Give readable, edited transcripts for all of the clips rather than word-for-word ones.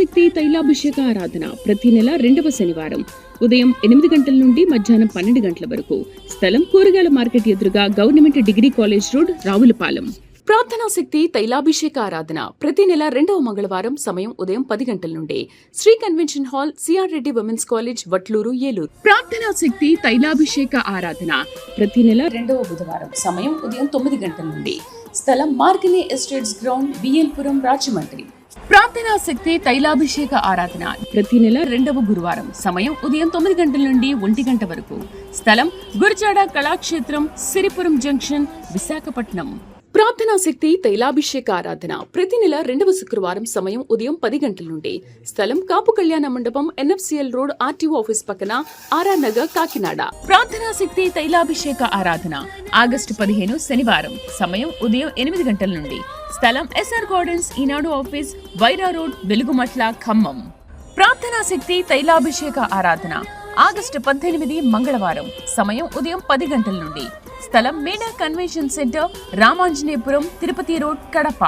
శక్తి తైలాభిషేక ఆరాధన ప్రతి నెల 2వ శనివారం ఉదయం 8 గంటల నుండి మధ్యాహ్నం 12 గంటల వరకు. స్థలం కూరగాయల మార్కెట్ ఎదురుగా government degree college road, Ravulapalem. ప్రార్థనా శక్తి తైలాభిషేక ఆరాధన ప్రతి నెల 2వ మంగళవారం. సమయం ఉదయం 10 గంటల నుండి. Shri convention hall, CR Reddy women's college, Vatluru, Eluru. ప్రార్థనా శక్తి తైలాభిషేక ఆరాధన ప్రతి నెల 2వ బుధవారం. సమయం ఉదయం 9 గంటల నుండి. స్థలం మార్కిని ఎస్టేట్స్ గ్రౌండ్, బిఎల్పురం, రాజమండ్రి. ప్రార్థనా శక్తి తైలాభిషేక ఆరాధన ప్రతి నెల 2వ గురువారం. సమయం ఉదయం 9 గంటల నుండి 1 గంట వరకు. స్థలం గురిజాడ కళాక్షేత్రం, సిరిపురం జంక్షన్, విశాఖపట్నం. ప్రార్థనా శక్తి తైలాభిషేక ఆరాధన ప్రతి నెల 2వ శుక్రవారం. సమయం ఉదయం 10 గంటల నుండి. స్థలం కాపు కళ్యాణ మండపం, ఎన్ఎఫ్సిఎల్ రోడ్, ఆర్టీఓ ఆఫీస్ పక్కన, ఆర్ఆర్ నగర్, కాకినాడ. ప్రార్థనా శక్తి తైలాభిషేక ఆరాధన ఆగస్టు 15 శనివారం. సమయం ఉదయం 8 గంటల నుండి. స్థలం ఎస్ఆర్ గార్డెన్స్, ఈనాడు ఆఫీస్, వైరా రోడ్, వెలుగుమట్ల, ఖమ్మం. ప్రార్థనా శక్తి తైలాభిషేక ఆరాధన ఆగస్టు 18 మంగళవారం. సమయం ఉదయం 10 గంటల నుండి. స్థలం Meda convention centre, Ramanjaneyapuram, Tirupati road, Kadapa.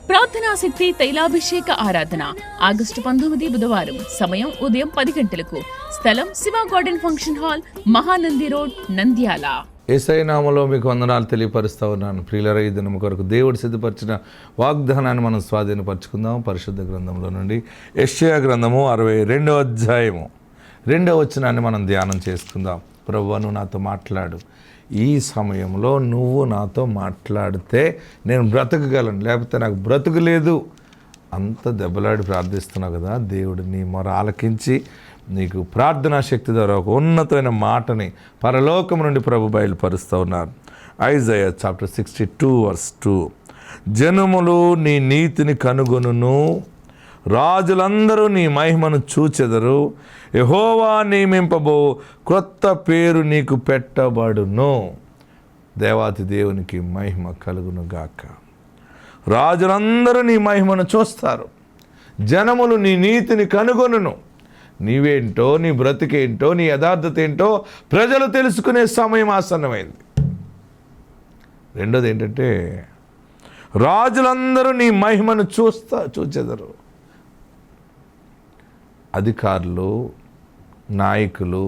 ప్రార్థనా శక్తి తైలాభిషేక ఆరాధన ఆగస్టు 19 బుధవారం. సమయం ఉదయం 10 గంటలకు. స్థలం Shiva garden function hall, Mahanandi road, Nandyal. Yesayya నామములో మీకు వందనాలు తెలియపరుస్తూ ఉన్నాను. ప్రియులరా, ఈ దినము కొరకు దేవుడు సిద్ధపరిచిన వాగ్దానాన్ని మనం స్వాధీనపరచుకుందాం. పరిశుద్ధ గ్రంథంలో నుండి యెషయా గ్రంథము 62వ అధ్యాయము 2వ వచనాన్ని మనం ధ్యానం చేసుకుందాం. ప్రభువా, నువ్వు నాతో మాట్లాడు. ఈ సమయంలో నువ్వు నాతో మాట్లాడితే నేను బ్రతకగలను, లేకపోతే నాకు బ్రతుకు లేదు. అంత దెబ్బలాడి ప్రార్థిస్తున్నావు కదా. దేవుడు నీ మొర ఆలకించి నీకు ప్రార్థనా శక్తి ద్వారా ఒక ఉన్నతమైన మాటని పరలోకం నుండి ప్రభు బయలుపరుస్తూ ఉన్నారు. Isaiah chapter 62:2. జనములు నీ నీతిని కనుగొనును, రాజులందరూ నీ మహిమను చూచెదరు. యెహోవా నియమింపబో క్రొత్త పేరు నీకు పెట్టబడును. దేవాతి దేవునికి మహిమ కలుగును గాక. రాజులందరూ నీ మహిమను చూస్తారు. జనములు నీ నీతిని కనుగొనును. నీవేంటో, నీ బ్రతికేంటో, నీ యథార్థత ఏంటో ప్రజలు తెలుసుకునే సమయం ఆసన్నమైంది. రెండోది ఏంటంటే, రాజులందరూ నీ మహిమను చూచెదరు. అధికారులు, నాయకులు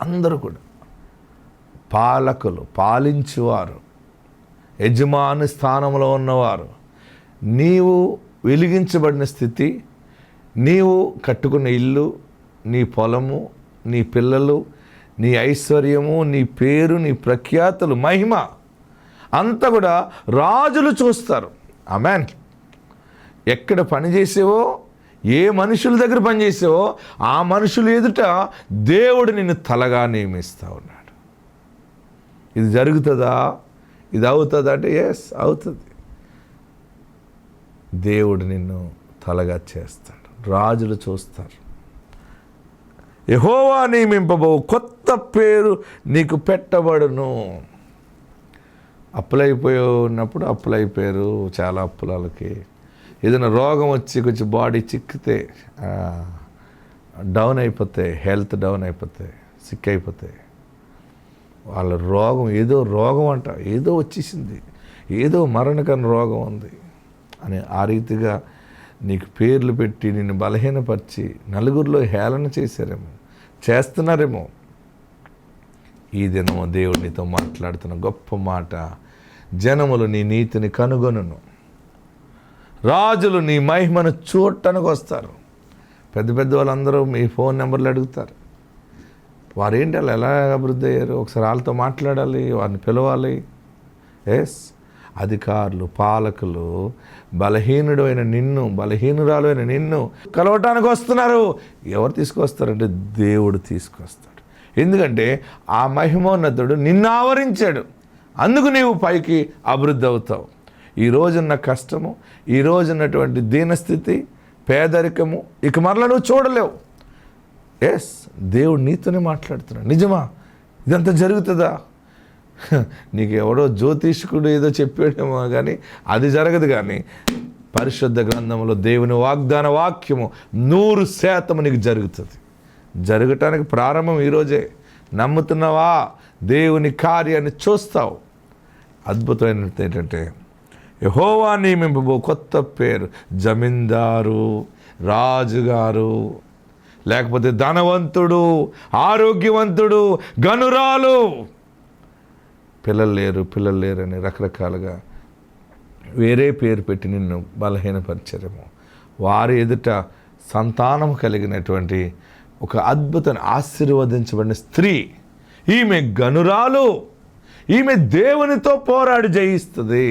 అందరూ కూడా, పాలకులు, పాలించువారు, యజమాని స్థానంలో ఉన్నవారు, నీవు వెలిగించబడిన స్థితి, నీవు కట్టుకున్న ఇల్లు, నీ పొలము, నీ పిల్లలు, నీ ఐశ్వర్యము, నీ పేరు, నీ ప్రఖ్యాతులు, మహిమ అంతా కూడా రాజులు చూస్తారు. ఆమేన్. ఎక్కడ పనిచేసేవో, ఏ మనుషుల దగ్గర పనిచేసావో ఆ మనుషులు ఎదుట దేవుడు నిన్ను తలగా నియమిస్తూ ఉన్నాడు. ఇది జరుగుతుందా, ఇది అవుతుందా అంటే ఎస్, అవుతుంది. దేవుడు నిన్ను తలగా చేస్తాడు. రాజులు చూస్తారు. యెహోవా నియమింపబో కొత్త పేరు నీకు పెట్టబడును. అప్పులైపోయి ఉన్నప్పుడు అప్పులైపోయారు, చాలా అప్పులకి. ఏదైనా రోగం వచ్చి కొంచెం బాడీ చిక్కితే డౌన్ అయిపోతాయి, హెల్త్ డౌన్ అయిపోతాయి, సిక్ అయిపోతాయి. వాళ్ళ రోగం ఏదో రోగం అంట, ఏదో వచ్చేసింది, ఏదో మరణకరణ రోగం ఉంది అని ఆ రీతిగా నీకు పేర్లు పెట్టి నిన్ను బలహీనపరిచి నలుగురిలో హేళన చేశారేమో, చేస్తున్నారేమో. ఈ దినము దేవుడు నీతో మాట్లాడుతున్న గొప్ప మాట, జనములు నీ నీతిని కనుగొనును, రాజులు నీ మహిమను చూడటానికి వస్తారు. పెద్ద పెద్ద వాళ్ళందరూ మీ ఫోన్ నెంబర్లు అడుగుతారు. వారేంటి వాళ్ళు ఎలా అభివృద్ధి అయ్యారు, ఒకసారి వాళ్ళతో మాట్లాడాలి, వారిని పిలవాలి. ఎస్, అధికారులు, పాలకులు బలహీనుడు అయిన నిన్ను, బలహీనురాలు అయిన నిన్ను కలవటానికి వస్తున్నారు. ఎవరు తీసుకొస్తారంటే దేవుడు తీసుకొస్తాడు. ఎందుకంటే ఆ మహిమోన్నతుడు నిన్ను ఆవరించాడు. అందుకు నీవు పైకి అభివృద్ధి అవుతావు. ఈ రోజున్న కష్టము, ఈ రోజున్నటువంటి దీనస్థితి, పేదరికము ఇక మరలా నువ్వు చూడలేవు. ఎస్, దేవుడు నీతోనే మాట్లాడుతున్నాడు. నిజమా? ఇదంతా జరుగుతుందా? నీకు ఎవడో జ్యోతిష్కుడు ఏదో చెప్పాడేమో కానీ అది జరగదు. కానీ పరిశుద్ధ గ్రంథంలో దేవుని వాగ్దాన వాక్యము 100% నీకు జరుగుతుంది. జరగటానికి ప్రారంభం ఈరోజే. నమ్ముతున్నావా? దేవుని కార్యాన్ని చూస్తావు. అద్భుతమైనది ఏంటంటే, యెహోవా నియమింపబో కొత్త పేరు. జమీందారు, రాజుగారు, లేకపోతే ధనవంతుడు, ఆరోగ్యవంతుడు, గనురాలు, పిల్లలు లేరు అని రకరకాలుగా వేరే పేరు పెట్టి నిన్ను బలహీనపరిచారేమో, వారి ఎదుట సంతానం కలిగినటువంటి ఒక అద్భుతాన్ని ఆశీర్వదించబడిన స్త్రీ, ఈమె గనురాలు, ఈమె దేవునితో పోరాడి జయిస్తుంది,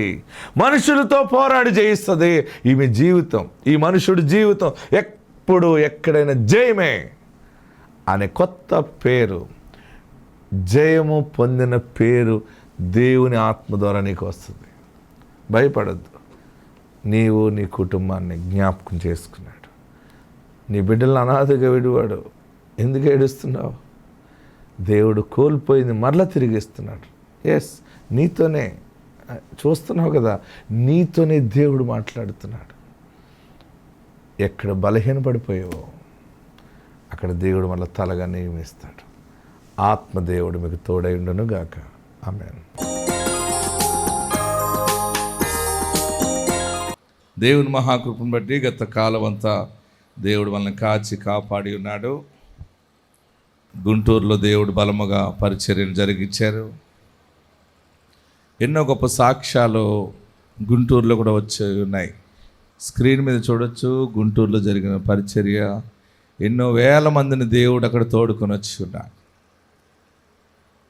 మనుషులతో పోరాడి జయిస్తుంది. ఈమె జీవితం, ఈ మనుషుడి జీవితం ఎప్పుడు ఎక్కడైనా జయమే అనే కొత్త పేరు, జయము పొందిన పేరు దేవుని ఆత్మ ద్వారా నీకు వస్తుంది. భయపడద్దు. నీవు నీ కుటుంబాన్ని జ్ఞాపకం చేసుకున్నాడు. నీ బిడ్డలను అనాథగా విడివాడు. ఎందుకు ఏడుస్తున్నావు? దేవుడు కోల్పోయింది మరలా తిరిగిస్తున్నాడు. ఎస్, నీతోనే చూస్తున్నావు కదా, నీతోనే దేవుడు మాట్లాడుతున్నాడు. ఎక్కడ బలహీనపడిపోయావో అక్కడ దేవుడు మళ్ళీ తలగా నియమిస్తాడు. ఆత్మదేవుడు మీకు తోడై ఉండును గాక. ఆమేన్. దేవుని మహాకృపను బట్టి గత కాలం అంతా దేవుడు మనల్ని కాచి కాపాడి ఉన్నాడు. గుంటూరులో దేవుడు బలముగా పరిచర్యలు జరిగించారు. ఎన్నో గొప్ప సాక్ష్యాలు గుంటూరులో కూడా వచ్చి ఉన్నాయి. స్క్రీన్ మీద చూడొచ్చు. గుంటూరులో జరిగిన పరిచర్య, ఎన్నో వేల మందిని దేవుడు అక్కడ తోడుకొని వచ్చి ఉన్నాడు.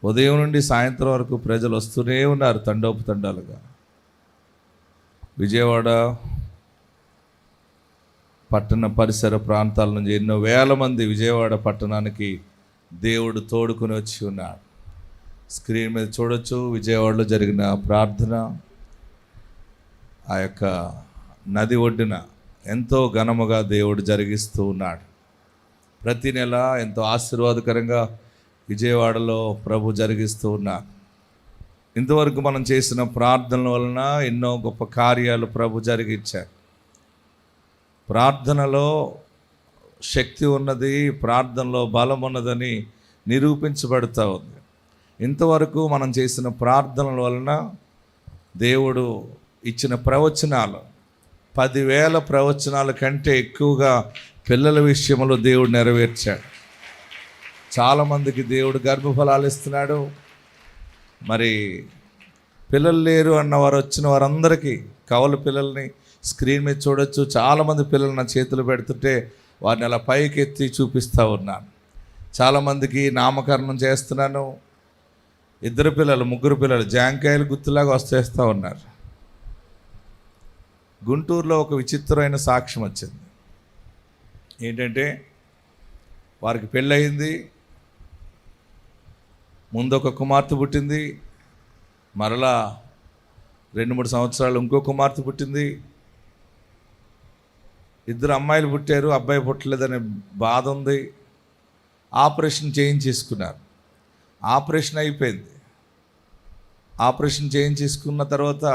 ఉదయం నుండి సాయంత్రం వరకు ప్రజలు వస్తూనే ఉన్నారు తండోపతండాలుగా. విజయవాడ పట్టణ పరిసర ప్రాంతాల నుంచి ఎన్నో వేల మంది విజయవాడ పట్టణానికి దేవుడు తోడుకొని వచ్చి ఉన్నాడు. స్క్రీన్ మీద చూడొచ్చు. విజయవాడలో జరిగిన ప్రార్థన ఆ యొక్క నది ఒడ్డున ఎంతో ఘనముగా దేవుడు జరిగిస్తూ ఉన్నాడు. ప్రతి నెల ఎంతో ఆశీర్వాదకరంగా విజయవాడలో ప్రభు జరిగిస్తూ ఉన్నారు. ఇంతవరకు మనం చేసిన ప్రార్థనల వలన ఎన్నో గొప్ప కార్యాలు ప్రభు జరిగించారు. ప్రార్థనలో శక్తి ఉన్నది, ప్రార్థనలో బలం ఉన్నదని నిరూపించబడుతూ ఉంది. ఇంతవరకు మనం చేసిన ప్రార్థనల వలన దేవుడు ఇచ్చిన ప్రవచనాలు 10,000 ప్రవచనాల కంటే ఎక్కువగా పిల్లల విషయంలో దేవుడు నెరవేర్చాడు. చాలామందికి దేవుడు గర్భఫలాలు ఇస్తున్నాడు. మరి పిల్లలు లేరు అన్నవారు వచ్చిన వారందరికీ, కవల పిల్లల్ని స్క్రీన్ మీద చూడొచ్చు. చాలామంది పిల్లలు నా చేతులు పెడుతుంటే వారిని అలా పైకి ఎత్తి చూపిస్తూ ఉన్నాను. చాలామందికి నామకరణం చేస్తున్నాను. 2 పిల్లలు 3 పిల్లలు జాంకాయలు గుర్తులాగా వచ్చేస్తూ ఉన్నారు. గుంటూరులో ఒక విచిత్రమైన సాక్ష్యం వచ్చింది. ఏంటంటే వారికి పెళ్ళయింది, ముందు ఒక కుమార్తె పుట్టింది, మరలా 2-3 సంవత్సరాలు ఇంకో కుమార్తె పుట్టింది. 2 అమ్మాయిలు పుట్టారు, అబ్బాయి పుట్టలేదనే బాధ ఉంది. ఆపరేషన్ చేయించేసుకున్నారు. ఆపరేషన్ అయిపోయింది. ఆపరేషన్ చేయించేసుకున్న తర్వాత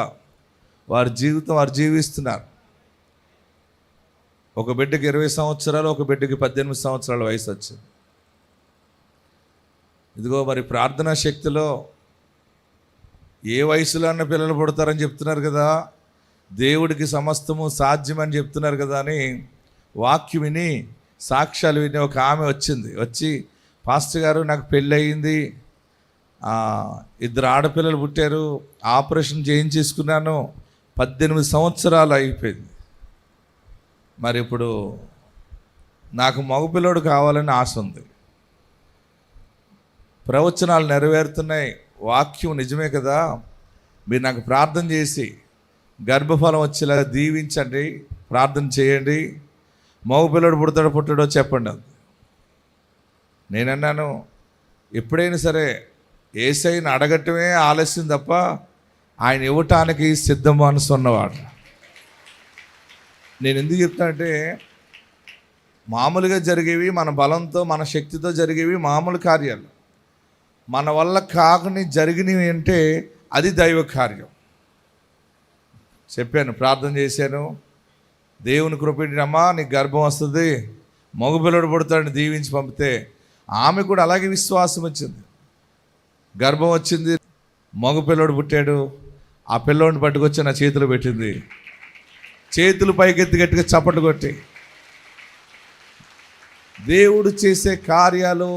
వారి జీవితం వారు జీవిస్తున్నారు. ఒక బిడ్డకి 20 సంవత్సరాలు, ఒక బిడ్డకి 18 సంవత్సరాల వయసు వచ్చింది. ఇదిగో మరి ప్రార్థనా శక్తిలో ఏ వయసులో అన్న పిల్లలు పుడతారని చెప్తున్నారు కదా, దేవుడికి సమస్తము సాధ్యమని చెప్తున్నారు కదా అని వాక్యం విని సాక్ష్యాలు విని ఒక ఆమె వచ్చి పాస్టర్ గారు నాకు పెళ్ళి అయింది, 2 ఆడపిల్లలు పుట్టారు, ఆపరేషన్ చేయించేసుకున్నాను, 18 సంవత్సరాలు అయిపోయింది, మరి ఇప్పుడు నాకు మగపిల్లడు కావాలని ఆశ ఉంది. ప్రవచనాలు నెరవేరుతున్నాయి, వాక్యం నిజమే కదా, మీరు నాకు ప్రార్థన చేసి గర్భఫలం వచ్చేలా దీవించండి, ప్రార్థన చేయండి, మగపిల్లడు పుట్టడో చెప్పండి అంది. నేనన్నాను, ఎప్పుడైనా సరే యేసయ్యని అడగటమే ఆలస్యం తప్ప ఆయన ఇవ్వటానికి సిద్ధం మనసు ఉన్నవాడు. నేను ఎందుకు చెప్తానంటే మామూలుగా జరిగేవి, మన బలంతో మన శక్తితో జరిగేవి మామూలు కార్యాలు. మన వల్ల కాకని జరిగినవి అంటే అది దైవ కార్యం. చెప్పాను, ప్రార్థన చేశాను, దేవుని కృపేటమ్మా నీకు గర్భం వస్తుంది, మగపిల్లడు పుడతాడని దీవించి పంపితే ఆమె కూడా అలాగే విశ్వాసం వచ్చింది. గర్భం వచ్చింది, మగపిల్లడు పుట్టాడు. ఆ పిల్లోడిని పట్టుకొచ్చి నా చేతులు పెట్టింది. చేతులు పైకెత్తి గట్టిగా చప్పట్లు కొట్టి దేవుడు చేసే కార్యాలు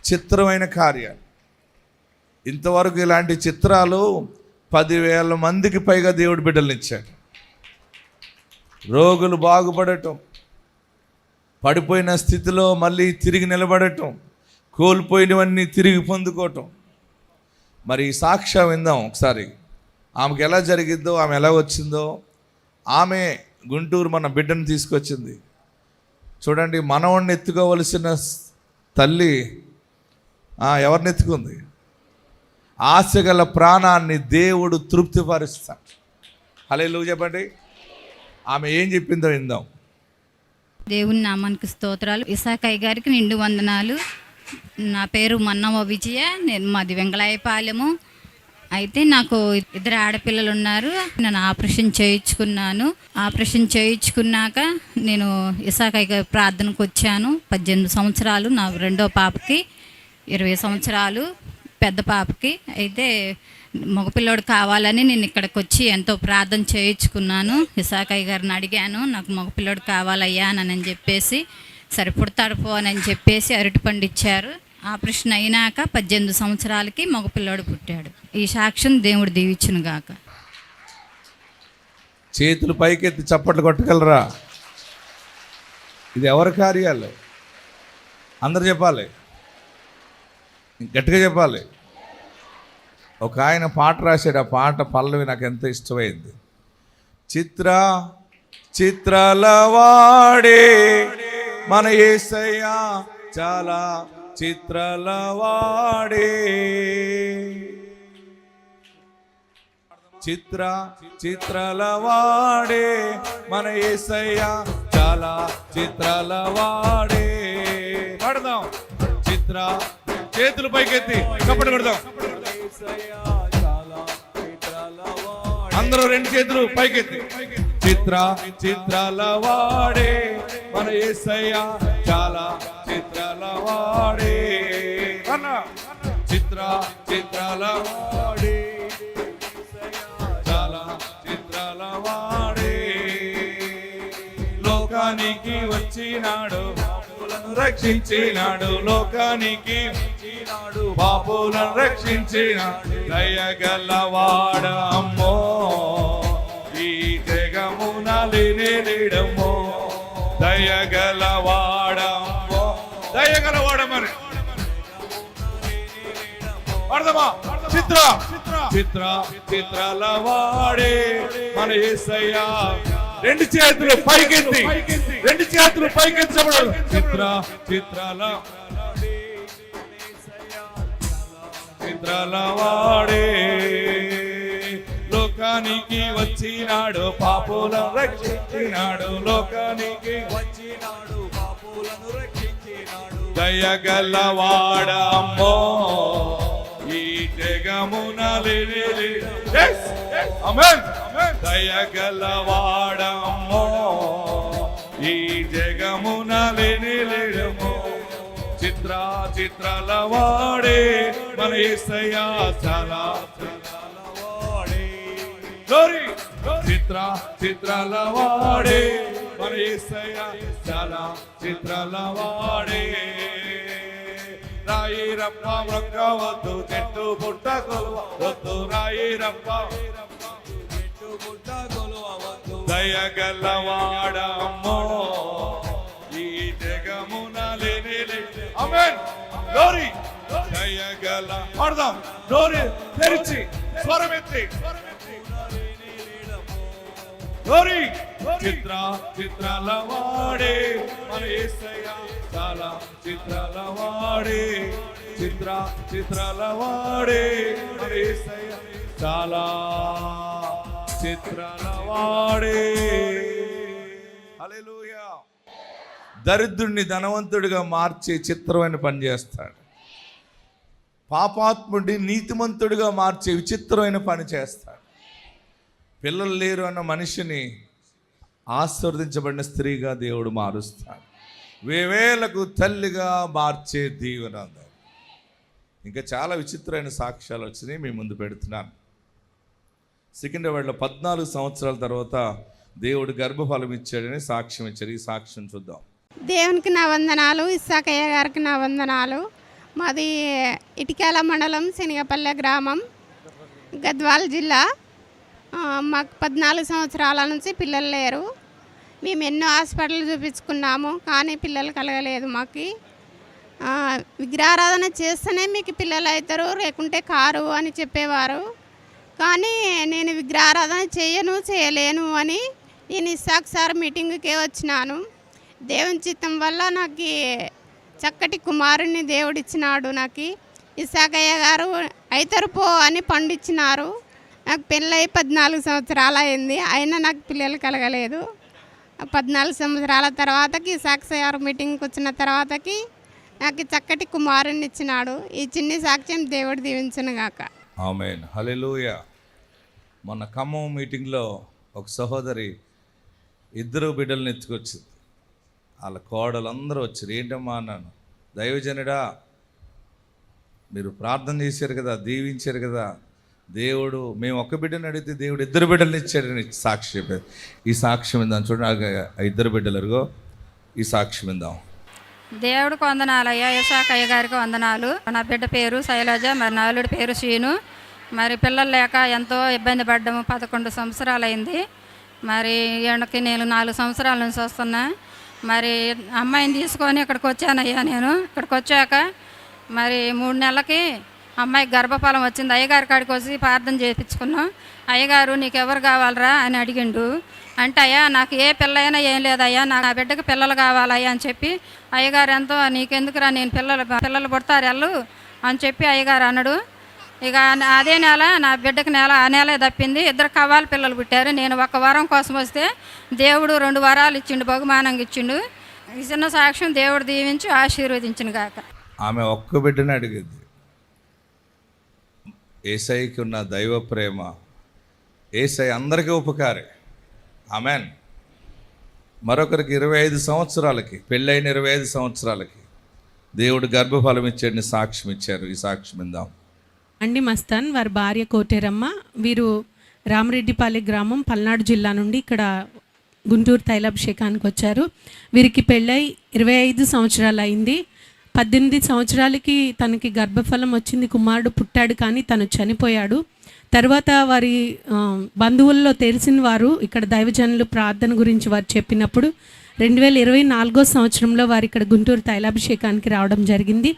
చిత్రమైన కార్యాలు. ఇంతవరకు ఇలాంటి చిత్రాలు 10,000 మందికి పైగా దేవుడు బిడ్డలను ఇచ్చాడు. రోగులు బాగుపడటం, పడిపోయిన స్థితిలో మళ్ళీ తిరిగి నిలబడటం, కోల్పోయినవన్నీ తిరిగి పొందుకోవటం. మరి ఈ సాక్ష్యం విందాం ఒకసారి. ఆమెకు ఎలా జరిగిద్దో, ఆమె ఎలా వచ్చిందో. ఆమె గుంటూరు మన బిడ్డను తీసుకొచ్చింది. చూడండి, మనవణ్ణి ఎత్తుకోవలసిన తల్లి ఎవరిని ఎత్తుకుంది? ఆశగల ప్రాణాన్ని దేవుడు తృప్తిపరుస్తాడు. హల్లెలూయా చెప్పండి. ఆమె ఏం చెప్పిందో విందాం. దేవుని నామానికి స్తోత్రాలు. ఇసాకయ్య గారికి నిండు వందనాలు. నా పేరు మన్నవ విజయ. మాది వెంగళాయపాలెము. అయితే నాకు 2 ఆడపిల్లలు ఉన్నారు. నేను ఆపరేషన్ చేయించుకున్నాను. ఆపరేషన్ చేయించుకున్నాక నేను ఇసాకయ్య గారి ప్రార్థనకు వచ్చాను. 18 సంవత్సరాలు. నా రెండో పాపకి 20 సంవత్సరాలు, పెద్ద పాపకి. అయితే మగపిల్లోడు కావాలని నేను ఇక్కడికి వచ్చి ఎంతో ప్రార్థన చేయించుకున్నాను. ఇసాకయ్య గారిని అడిగాను, నాకు మగపిల్లోడు కావాలయ్యా అని చెప్పేసి. సరే పుడతాడు పో అని చెప్పేసి అరటిపండు ఇచ్చారు. ఆపరేషన్ అయినాక 18 సంవత్సరాలకి మగపిల్లోడు పుట్టాడు. ఈ సాక్ష్యం దేవుడు దీవించును గాక. చేతులు పైకెత్తి చప్పట్లు కొట్టగలరా? ఇది ఎవరి కార్యాలు? అందరు చెప్పాలి, గట్టిగా చెప్పాలి. ఒక ఆయన పాట రాశాడు. ఆ పాట పల్లవి నాకు ఎంతో ఇష్టమైంది. చిత్రాల వాడే మన యేసయ్య, చాలా చిత్రాల వాడే. చిత్రాల వాడే మన యేసయ్య, చాలా చిత్రాల వాడే. పాడదాం. చేతులు పైకెత్తి కప్పటి కొడదాం. అందరూ 2 చేతులు పైకెత్తి. చిత్రాల వాడే మన యేసయ్య, చాలా చిత్రాల వాడే. చిత్రాల వాడే, చాలా చిత్రాల వాడే. లోకానికి వచ్చినాడు, పాపులను రక్షించినాడు. లోకానికి వచ్చినాడు, పాపులను రక్షించినాడు. దయగలవాడ అమ్మో, ఈ జగమున లేడమ్మో. దయగలవాడ అమ్మో, దయగలవాడ. మరి అర్థమా? చిత్రాల వాడే మన యేసయ్య. 2 చేతులు పైకెత్తి, 2 చేతులు పైకెత్తి చెప్పడం. చిత్రాల వాడే. లోకానికి వచ్చినాడు, పాపులను రక్షించినాడు. లోకానికి వచ్చినాడు, పాపులను రక్షించినాడు. దయగలవాడ అమ్మో, ఈ జగమున దయగలవాడ అమ్మో, ఈ జగమున లేడమ్మో. చిత్రాల వాడే మన యేసయ్య, చాలా చిత్రాల వాడే మన యేసయ్య, చాలా చిత్రాల వాడే. రాయిరప్ప మొక్కవద్దు, చెట్టు పుట్ట కొలవద్దు. రాయిరప్ప చెట్టు పుట్ట కొలవద్దు. దయగలవాడ అమ్మో, ఈ జగమున ఆమేన్. గ్లోరీ. దయగల పాడదాం. గ్లోరీ తెరిచి స్వరమెత్తి. గ్లోరీ. చిత్రాల వాడే మన యేసయ్య, చాలా చిత్రాల వాడే. చిత్రాల వాడే మన యేసయ్య, చాలా చిత్రాల వాడే. హల్లెలూయా. దరిద్రుడిని ధనవంతుడిగా మార్చే చిత్రమైన పని చేస్తాడు. పాపాత్ముడిని నీతిమంతుడిగా మార్చే విచిత్రమైన పని చేస్తాడు. పిల్లలు లేరు అన్న మనిషిని ఆశీర్వదించబడిన స్త్రీగా దేవుడు మారుస్తాడు. వేవేలకు తల్లిగా మార్చే దీవెన. ఇంకా చాలా విచిత్రమైన సాక్ష్యాలు వచ్చినాయి, మీ ముందు పెడుతున్నాను. సికింద్రాబాద్లో 14 సంవత్సరాల తర్వాత దేవుడు గర్భఫలం ఇచ్చాడని సాక్ష్యం ఇచ్చారు. ఈ సాక్ష్యం చూద్దాం. దేవునికి నా వందనాలు, ఇస్సాకయ్య గారికి నా వందనాలు. మాది ఇటికాల మండలం, శనిగపల్లె గ్రామం, గద్వాల్ జిల్లా. మాకు 14 సంవత్సరాల నుంచి పిల్లలు లేరు. మేము ఎన్నో హాస్పిటల్ చూపించుకున్నాము, కానీ పిల్లలు కలగలేదు మాకు. విగ్రహారాధన చేస్తేనే మీకు పిల్లలు అవుతారు, లేకుంటే కారు అని చెప్పేవారు. కానీ నేను విగ్రహారాధన చేయలేను అని నేను ఇస్సాక్ సార్ మీటింగ్కే వచ్చినాను. దేవుని చిత్తం వల్ల నాకు చక్కటి కుమారుణ్ణి దేవుడిచ్చినాడు. నాకు ఇస్సాకయ్య గారు అయితారు పో అని పండిచ్చినారు. నాకు పెళ్ళై 14 సంవత్సరాలు అయింది, అయినా నాకు పిల్లలు కలగలేదు. 14 సంవత్సరాల తర్వాతకి ఇస్సాక్ సార్ మీటింగ్కి వచ్చిన తర్వాతకి నాకు చక్కటి కుమారుణ్ణి ఇచ్చినాడు. ఈ చిన్ని సాక్ష్యం దేవుడు దీవించును గాక. ఆమేన్, హల్లెలూయా. మొన్న ఖమ్మం మీటింగ్లో ఒక సహోదరి 2 బిడ్డలను ఎత్తుకొచ్చింది. వాళ్ళ కోడలందరూ వచ్చారు. ఏంటమ్మా అన్నాను. దైవజనుడా, మీరు ప్రార్థన చేశారు కదా, దీవించారు కదా, దేవుడు మేము ఒక్క బిడ్డను అడిగితే దేవుడు 2 బిడ్డలను ఇచ్చాడని సాక్షి చెప్పారు. ఈ సాక్ష్యం ఇందాం చూడండి. 2 బిడ్డలు అరుగో, ఈ సాక్ష్యం ఇందాం. దేవుడికి వందనాలు అయ్యా, ఇసాకయ్య గారికి వందనాలు. నా బిడ్డ పేరు శైలజ, మరి నా అల్లుడి పేరు శ్రీను. మరి పిల్లలు లేక ఎంతో ఇబ్బంది పడ్డాము. 11 సంవత్సరాలు అయింది. మరి ఈయనకి నేను 4 సంవత్సరాల నుంచి వస్తున్నా. మరి అమ్మాయిని తీసుకొని ఇక్కడికి వచ్చానయ్యా. నేను ఇక్కడికి వచ్చాక మరి 3 నెలలకి అమ్మాయికి గర్భఫలం వచ్చింది. అయ్యగారి కాడికి వచ్చి ప్రార్థన చేయించుకున్నాం. అయ్యగారు నీకు ఎవరు కావాలరా అని అడిగిండు. అంటే అయ్యా నాకు ఏ పిల్లైనా ఏం లేదయ్యా, నా బిడ్డకి పిల్లలు కావాలయ్యా అని చెప్పి అయ్యగారు ఎంతో నీకెందుకురా, నేను పిల్లలు పుడతారు ఎల్లు అని చెప్పి అయ్యగారు అన్నాడు. ఇక అదే నెల నా బిడ్డకి ఆ నెలే తప్పింది. 2 కవ్వాలి పిల్లలు పుట్టారు. నేను 1 వరం కోసం వస్తే దేవుడు 2 వరాలు ఇచ్చిండు, బహుమానంగా ఇచ్చిండు. ఈ చిన్న సాక్ష్యం దేవుడు దీవించి ఆశీర్వదించిన గాక. ఆమె ఒక్క బిడ్డని అడిగింది. యేసయ్యకి ఉన్న దైవ ప్రేమ, యేసయ్య అందరికీ ఉపకారే. ఆమెన్. మరొకరికి 25 సంవత్సరాలకి పెళ్ళైన 25 సంవత్సరాలకి దేవుడు గర్భఫలం ఇచ్చాడని సాక్ష్యం ఇచ్చారు. ఈ సాక్ష్యం ఇందాం. అండి మస్తాన్, వారి భార్య కోటేరమ్మ. వీరు రామరెడ్డిపల్లి గ్రామం, పల్నాడు జిల్లా నుండి ఇక్కడ గుంటూరు తైలాభిషేకానికి వచ్చారు. వీరికి పెళ్ళై 25 సంవత్సరాలు అయింది. 18 సంవత్సరాలకి తనకి గర్భఫలం వచ్చింది, కుమారుడు పుట్టాడు, కానీ తను చనిపోయాడు. తర్వాత వారి బంధువుల్లో తెలిసిన వారు ఇక్కడ దైవజనులు ప్రార్థన గురించి వారు చెప్పినప్పుడు 2024 సంవత్సరంలో వారు ఇక్కడ గుంటూరు తైలాభిషేకానికి రావడం జరిగింది.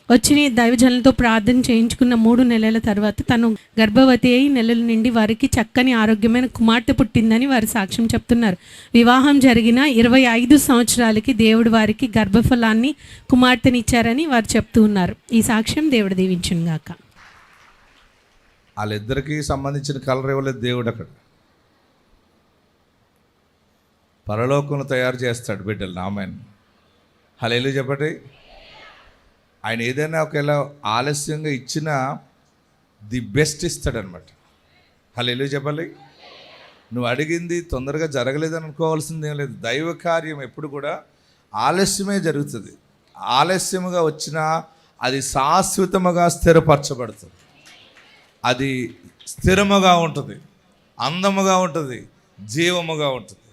వచ్చి దైవజనులతో ప్రార్థన చేయించుకున్న 3 నెలల తర్వాత తను గర్భవతి అయి నెలల నుండి వారికి చక్కని ఆరోగ్యమైన కుమార్తె పుట్టిందని వారి సాక్ష్యం చెప్తున్నారు. వివాహం జరిగిన 25 సంవత్సరాలకి దేవుడు వారికి గర్భఫలాన్ని కుమార్తెనిచ్చారని వారు చెప్తూ ఉన్నారు. ఈ సాక్ష్యం దేవుడు దీవించును గాక. వాళ్ళిద్దరికీ సంబంధించిన కలర్ ఇవ్వలేదు దేవుడు. అక్కడ పరలోకంలో తయారు చేస్తాడు బిడ్డలు. ఆమెన్, హల్లెలూయా చెప్పండి. ఆయన ఏదైనా ఒకవేళ ఆలస్యంగా ఇచ్చినా ది బెస్ట్ ఇస్తాడనమాట. హల్లెలూయా చెప్పాలి. నువ్వు అడిగింది తొందరగా జరగలేదని అనుకోవాల్సిందేం లేదు. దైవ కార్యం ఎప్పుడు కూడా ఆలస్యమే జరుగుతుంది. ఆలస్యముగా వచ్చినా అది శాశ్వతముగా స్థిరపరచబడుతుంది. అది స్థిరముగా ఉంటుంది, అందముగా ఉంటుంది, జీవముగా ఉంటుంది.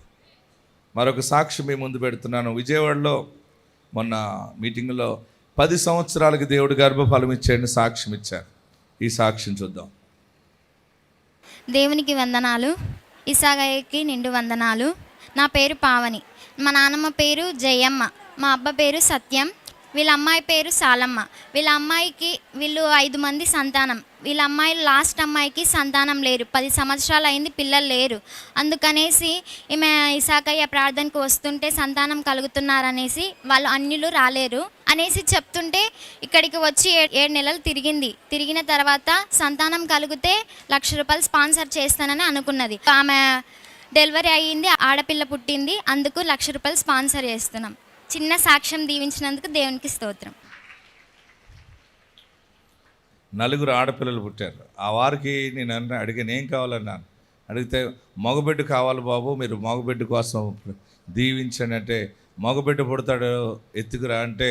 మరొక సాక్షి మీ ముందు పెడుతున్నాను. విజయవాడలో మొన్న మీటింగ్లో 10 సంవత్సరాలకి దేవుడు గర్భఫలం ఇచ్చాడని సాక్ష్యం ఇచ్చారు. ఈ సాక్ష్యం చూద్దాం. దేవునికి వందనాలు, ఇసాగయ్యకి నిండు వందనాలు. నా పేరు పావని, మా నాన్నమ్మ పేరు జయమ్మ, మా అబ్బ పేరు సత్యం, వీళ్ళ అమ్మాయి పేరు సాలమ్మ. వీళ్ళు 5 మంది సంతానం. వీళ్ళ అమ్మాయి లాస్ట్ అమ్మాయికి సంతానం లేరు, 10 సంవత్సరాలు అయింది, పిల్లలు లేరు. అందుకనేసి ఈమె ఇసాకయ్య ప్రార్థనకు వస్తుంటే సంతానం కలుగుతున్నారనేసి వాళ్ళు అన్యులు రాలేరు అనేసి చెప్తుంటే ఇక్కడికి వచ్చి 7 నెలలు తిరిగిన తర్వాత సంతానం కలిగితే ₹1,00,000 స్పాన్సర్ చేస్తానని అనుకున్నది. ఆమె డెలివరీ అయ్యింది, ఆడపిల్ల పుట్టింది, అందుకు ₹1,00,000 స్పాన్సర్ చేస్తున్నాం. చిన్న సాక్ష్యం దీవించినందుకు దేవునికి స్తోత్రం. 4 ఆడపిల్లలు పుట్టారు. ఆ వారికి నేను అడిగాను, ఏం కావాలన్నాను. అడిగితే మగబిడ్డ కావాలి బాబు, మీరు మగబిడ్డ కోసం దీవించండి అంటే, మగబిడ్డ పుడతాడు ఎత్తుకురా అంటే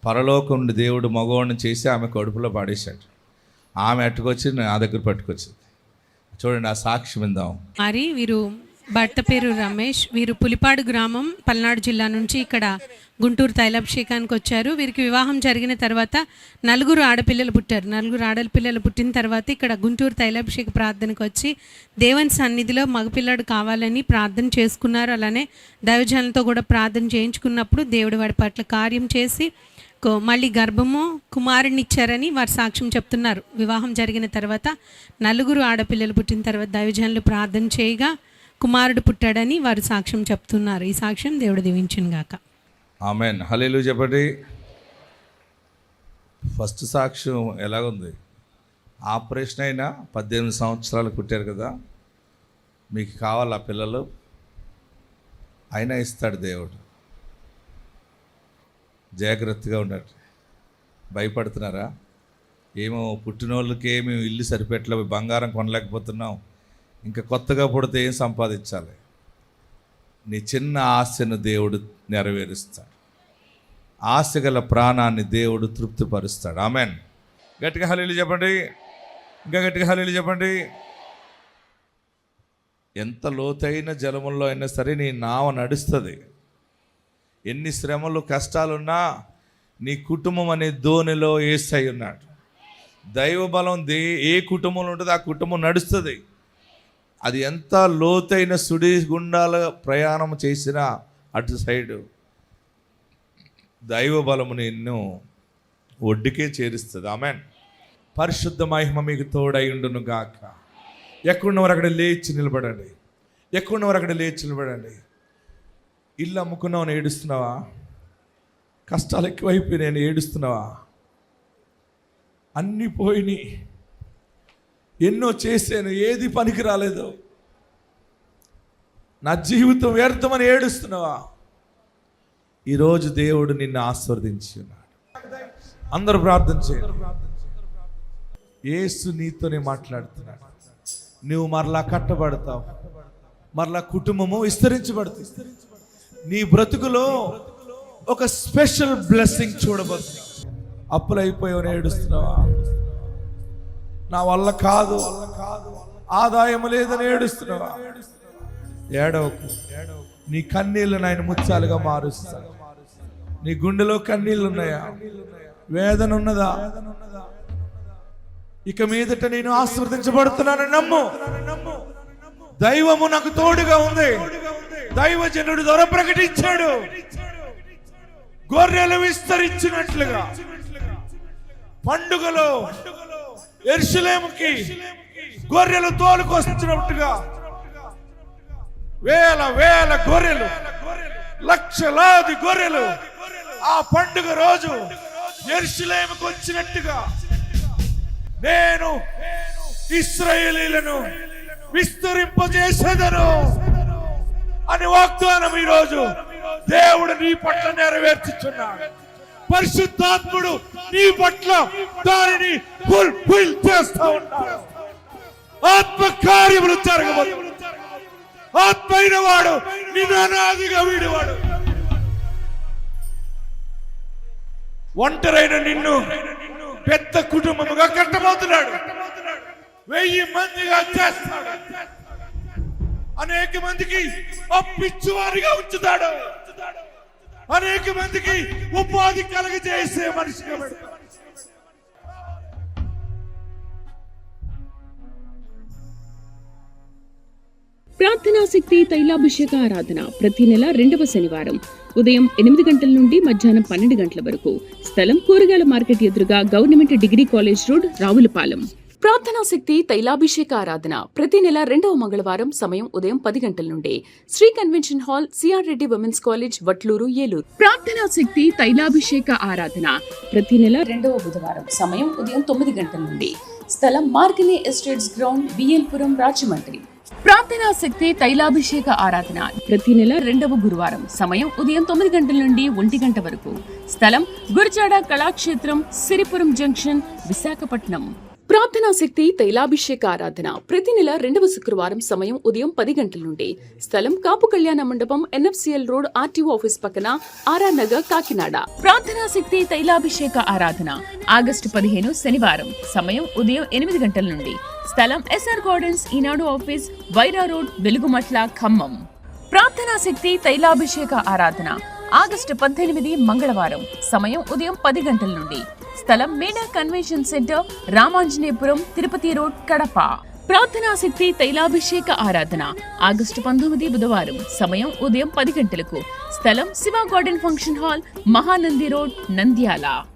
పరలోకం నుండి దేవుడు మగవాడిని చేసి ఆమె కడుపులో పాడేశాడు. ఆమె అట్టుకొచ్చి నా దగ్గర పట్టుకొచ్చింది. చూడండి, ఆ సాక్ష్యం విందాం. మరి వీరు భర్త పేరు రమేష్. వీరు పులిపాడు గ్రామం, పల్నాడు జిల్లా నుంచి ఇక్కడ గుంటూరు తైలాభిషేకానికి వచ్చారు. వీరికి వివాహం జరిగిన తర్వాత 4 ఆడపిల్లలు పుట్టారు. 4 ఆడపిల్లలు పుట్టిన తర్వాత ఇక్కడ గుంటూరు తైలాభిషేక ప్రార్థనకు వచ్చి దేవుని సన్నిధిలో మగపిల్లడు కావాలని ప్రార్థన చేసుకున్నారు. అలానే దైవజనులతో కూడా ప్రార్థన చేయించుకున్నప్పుడు దేవుడు వాడి పట్ల కార్యం చేసి మళ్ళీ గర్భము కుమారుని ఇచ్చారని వారు సాక్ష్యం చెప్తున్నారు. వివాహం జరిగిన తర్వాత 4 ఆడపిల్లలు పుట్టిన తర్వాత దైవజనులు ప్రార్థన చేయగా కుమారుడు పుట్టాడని వారు సాక్ష్యం చెప్తున్నారు. ఈ సాక్ష్యం దేవుడు దీవించును గాక. ఆమెన్. హల్లెలూయా చెప్పండి. ఫస్ట్ సాక్ష్యం ఎలాగుంది? ఆపరేషన్ అయినా 18 సంవత్సరాలు పుట్టారు కదా, మీకు కావాలా పిల్లలు? అయినా ఇస్తాడు దేవుడు. జాగ్రత్తగా ఉండండి. భయపడుతున్నారా? ఏమో పుట్టినోళ్ళకి ఏమి ఇల్లు సరిపెట్టలే, బంగారం కొనలేకపోతున్నాం, ఇంకా కొత్తగా పుడితే ఏం సంపాదించాలి? నీ చిన్న ఆశను దేవుడు నెరవేరుస్తాడు. ఆశ గల ప్రాణాన్ని దేవుడు తృప్తిపరుస్తాడు. ఆమెన్. గట్టిగా హల్లెలూయా చెప్పండి. ఇంకా గట్టిగా హల్లెలూయా చెప్పండి. ఎంత లోతైన జలముల్లో అయినా సరే నీ నావ నడుస్తుంది. ఎన్ని శ్రమలు కష్టాలున్నా నీ కుటుంబం అనే దోణిలో యేసయ్య ఉన్నాడు. దైవ బలం ఏ కుటుంబంలో ఉంటుందో ఆ కుటుంబం నడుస్తుంది. అది ఎంత లోతైన సుడి గుండాల ప్రయాణం చేసినా అటు సైడు దైవ బలము నిన్ను ఒడ్డుకే చేరుస్తుంది. ఆమెన్. పరిశుద్ధ మహిమ మీకు తోడై ఉండును గాక. ఎక్కడున్నవారు అక్కడ లేచి నిలబడండి. ఎక్కడున్నవారు అక్కడ లేచి నిలబడండి. ఇల్లు అమ్ముకున్నావు, ఏడుస్తున్నావా? కష్టాలు ఎక్కువైపోయినాయని ఏడుస్తున్నావా? అన్నీ పోయినాయి, ఎన్నో చేశాను, ఏది పనికి రాలేదు, నా జీవితం వ్యర్థమని ఏడుస్తున్నావా? ఈరోజు దేవుడు నిన్ను ఆశీర్వదించి ఉన్నాడు. అందరూ ప్రార్థన చేయండి. యేసు నీతోనే మాట్లాడుతున్నాడు. నువ్వు మరలా కట్టబడతావు, మరలా కుటుంబము విస్తరించబడుతుంది. నీ బ్రతుకులో ఒక స్పెషల్ బ్లెస్సింగ్ చూడబోతున్నావు. అప్పులైపోయావని ఏడుస్తున్నావా? నా వల్ల కాదు, ఆదాయం లేదని ఏడుస్తున్నావా? ఏడవకు. నీ కన్నీళ్ళను ఆయన ముత్యాలుగా మారుస్తాడు. నీ గుండెలో కన్నీళ్ళు ఉన్నాయా? వేదన ఉన్నదా? ఇక మీదట నేను ఆశీర్వదించబడుతున్నాను నమ్ము. దైవము నాకు తోడుగా ఉంది. దైవజనుడు ద్వారా ప్రకటించాడు. గొర్రెలు విస్తరించినట్లుగా పండుగలో యెరూషలేముకి గొర్రెలు తోలుకొస్తున్నట్టుగా వేల గొర్రెలు, లక్షలాది గొర్రెలు ఆ పండుగ రోజు యెరూషలేముకు వచ్చినట్టుగా నేను ఇశ్రాయేలీయులను విస్తరింపజేసేదను అని వాగ్దానం ఈరోజు దేవుడు నీ పట్ల నెరవేర్చుచున్నాడు. పరిశుద్ధాత్ముడు నీ పట్ల దానిని ఫుల్ఫిల్ చేస్తా ఉన్నాడు. ఆత్మ కార్యములు జరగబోతున్నాయి. ఆత్మ అయిన వాడు నిన్ను అనాదిగా వీడివాడు. ఒంటరైన నిన్ను పెద్ద కుటుంబముగా కట్టబోతున్నాడు. 1000 మందిగా చేస్తాడు. అనేక మందికి అప్పిచ్చువారిగా ఉంచుతాడు. అనేక మందికి ఉపాధి కలగజేసే మనిషిగా పెడతాడు. ప్రార్థనా శక్తి తైలాభిషేక ఆరాధన ప్రతి నెల 2వ శనివారం ఉదయం 8 గంటల నుండి మధ్యాహ్నం 12 గంటల వరకు. స్థలం కూరగాయల మార్కెట్ ఎదురుగా government degree college road, Ravulapalem. ప్రార్థనా శక్తి తైలాభిషేక ఆరాధన ప్రతి నెల 2వ మంగళవారం సమయం ఉదయం 10 గంటల నుండి. Shri convention hall, CR Reddy women's college, Vatluru, Eluru. ప్రార్థనా శక్తి తైలాభిషేక ఆరాధన ప్రతి నెల 2వ బుధవారం సమయం ఉదయం 9 గంటల నుండి. స్థలం మార్గని ఎస్టేట్స్ గ్రౌండ్, బిఎల్పురం, రాజమండ్రి. ప్రార్థనా శక్తి తైలాభిషేక ఆరాధన ప్రతి నెల 2వ గురువారం సమయం ఉదయం 9 గంటల నుండి 1 గంట వరకు. స్థలం గురజాడ కళాక్షేత్రం, సిరిపురం జంక్షన్, విశాఖపట్నం. ప్రార్థనా శక్తి తైలాభిషేక ఆరాధన ప్రతి నెల 2వ శుక్రవారం సమయం ఉదయం 10 గంటల నుండి. స్థలం కాపు కళ్యాణ మండపం, NFCL రోడ్, RTO ఆఫీస్ పక్కన, RR నగర్, కాకినాడ. ప్రార్థనా శక్తి తైలాభిషేక ఆరాధన ఆగస్టు 15 శనివారం సమయం ఉదయం 8 గంటల నుండి. స్థలం SR గార్డెన్స్, ఈనాడు ఆఫీస్, వైరా రోడ్, వెలుగుమట్ల, ఖమ్మం. ప్రార్థనా శక్తి తైలాభిషేక ఆరాధన ఆగస్టు 18 మంగళవారం సమయం ఉదయం 10 గంటల నుండి. స్థలం Meda convention centre, Ramanjaneyapuram, Tirupati road, Kadapa. ప్రార్థనా శక్తి తైలాభిషేక ఆరాధన ఆగస్టు 19 బుధవారం సమయం ఉదయం 10 గంటలకు. స్థలం Shiva garden function hall, Mahanandi road, Nandyal.